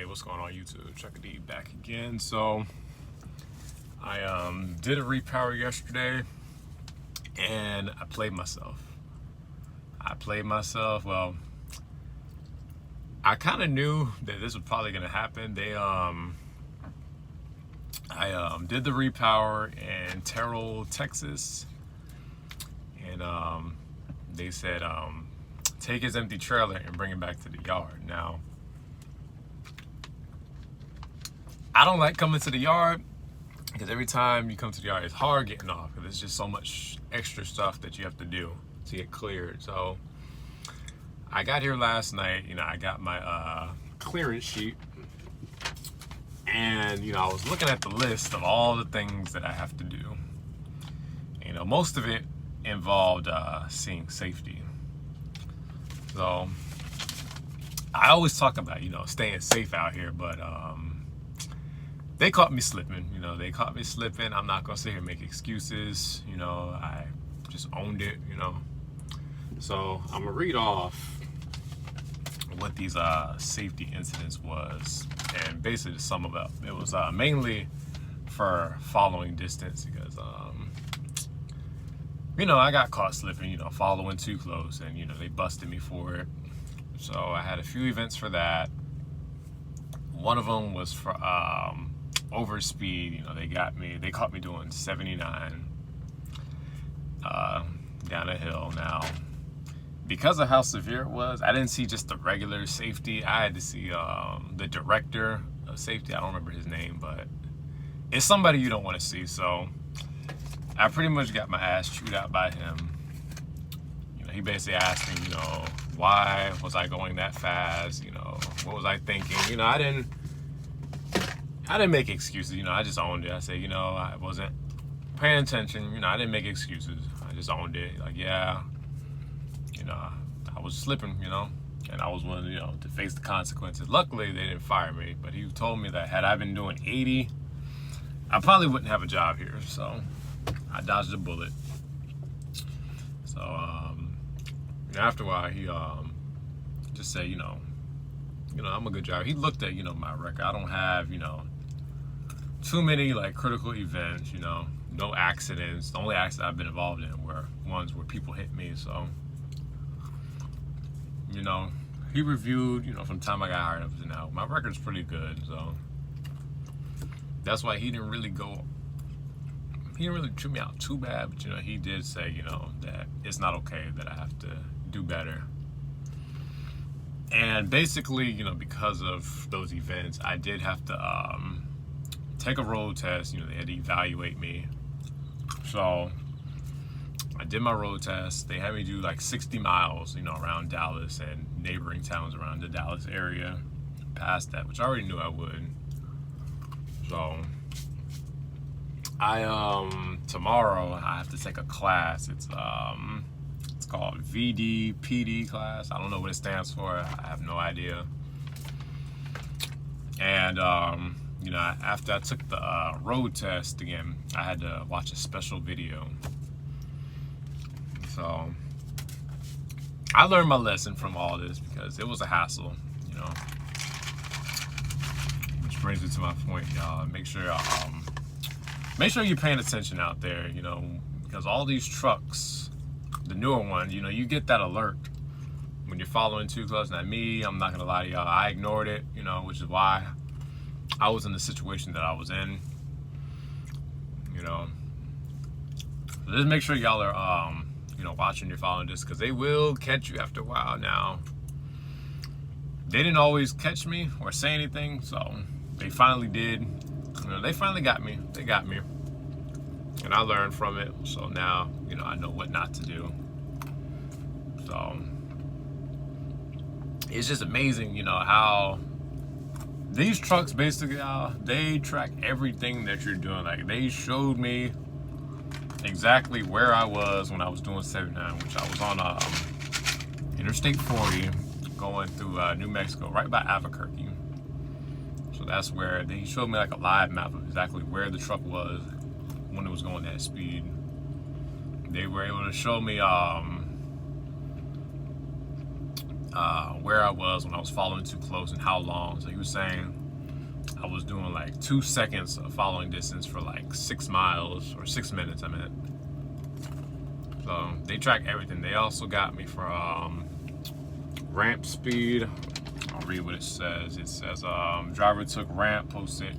what's going on YouTube? Chuck D back again. So I did a repower yesterday and I played myself. Well, I kind of knew that this was probably gonna happen. I did the repower in Terrell, Texas, and they said take his empty trailer and bring it back to the yard. Now, I don't like coming to the yard because every time you come to the yard, it's hard getting off because there's just so much extra stuff that you have to do to get cleared. So I got here last night. I got my clearance sheet, and I was looking at the list of all the things that I have to do. Most of it involved seeing safety. So I always talk about staying safe out here, but they caught me slipping. I'm not gonna sit here and make excuses. I just owned it. So I'm gonna read off what these safety incidents was, and basically to sum it up, it was mainly for following distance because I got caught slipping, following too close, and they busted me for it. So I had a few events for that. One of them was for over speed. They caught me doing 79 down a hill. Now, because of how severe it was, I didn't see just the regular safety. I had to see the director of safety. I don't remember his name, but it's somebody you don't want to see. So I pretty much got my ass chewed out by him. He basically asked me, why was I going that fast? What was I thinking? I didn't make excuses. I just owned it. I said, I wasn't paying attention. I didn't make excuses. I just owned it. Like, yeah, I was slipping, and I was willing, to face the consequences. Luckily, they didn't fire me, but he told me that had I been doing 80, I probably wouldn't have a job here. So I dodged a bullet. So after a while, he just said, I'm a good driver. He looked at my record. I don't have too many critical events. No accidents. The only accident I've been involved in were ones where people hit me. So he reviewed from the time I got hired up to now. My record's pretty good. So that's why he didn't really chew me out too bad, but he did say that it's not okay, that I have to do better. And basically, because of those events, I did have to take a road test. They had to evaluate me. So I did my road test. They had me do 60 miles, around Dallas and neighboring towns around the Dallas area. Past that, which I already knew I would. So tomorrow I have to take a class. It's called VDPD class. I don't know what it stands for. I have no idea. And after I took the road test again, I had to watch a special video. So I learned my lesson from all this because it was a hassle, Which brings me to my point, y'all. Make sure you're paying attention out there, because all these trucks, the newer ones, you get that alert when you're following too close. Now me, I'm not gonna lie to y'all, I ignored it, which is why I was in the situation that I was in. So just make sure y'all are watching your following this, because they will catch you after a while. Now, they didn't always catch me or say anything, so they finally did. They finally got me. They got me. And I learned from it. So now, I know what not to do. So it's just amazing, how these trucks basically, they track everything that you're doing. They showed me exactly where I was when I was doing 79, which I was on Interstate 40 going through New Mexico, right by Albuquerque. So that's where they showed me a live map of exactly where the truck was when it was going that speed. They were able to show me where I was when I was following too close and how long. So he was saying I was doing like 2 seconds of following distance for like 6 miles, or 6 minutes, I meant. So they track everything. They also got me for ramp speed. I'll read what it says. It says driver took ramp, posted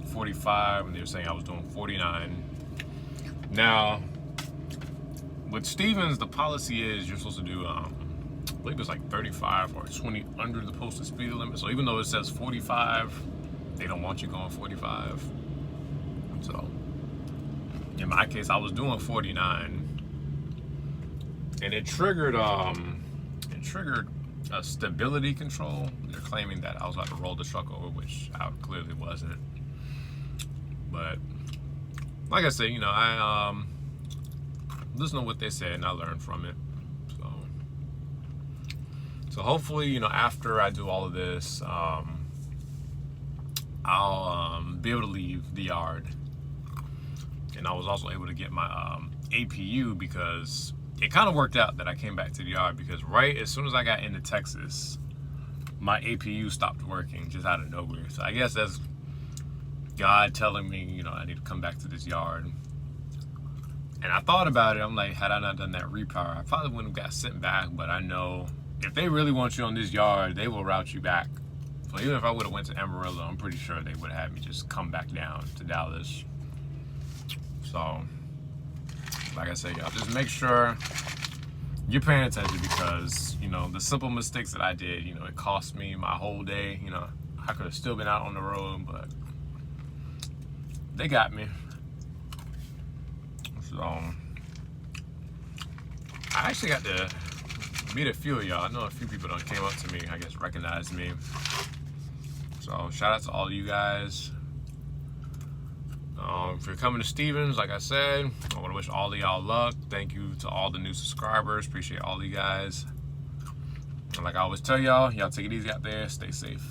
45, and they were saying I was doing 49. Now, with Stevens, the policy is you're supposed to do, I believe it's like 35 or 20 under the posted speed limit. So even though it says 45, they don't want you going 45. So in my case, I was doing 49, and it triggered a stability control. They're claiming that I was about to roll the truck over, which I clearly wasn't. But like I said, you know, I listen to what they said and I learned from it. So hopefully, you know, after I do all of this, I'll be able to leave the yard. And I was also able to get my APU, because it kind of worked out that I came back to the yard, because right as soon as I got into Texas, my APU stopped working just out of nowhere. So I guess that's God telling me, you know, I need to come back to this yard. And I thought about it. I'm like, had I not done that repower, I probably wouldn't have got sent back. But I know if they really want you on this yard, they will route you back. So even if I would have went to Amarillo, I'm pretty sure they would have had me just come back down to Dallas. So, like I said, y'all, just make sure you're paying attention, because, you know, the simple mistakes that I did, you know, it cost me my whole day. You know, I could have still been out on the road, but they got me. So, I actually got to meet a few of y'all. I know a few people that came up to me, I guess recognized me. So, shout out to all of you guys. If you're coming to Stevens, like I said, I want to wish all of y'all luck. Thank you to all the new subscribers. Appreciate all of you guys. And like I always tell y'all, y'all take it easy out there. Stay safe.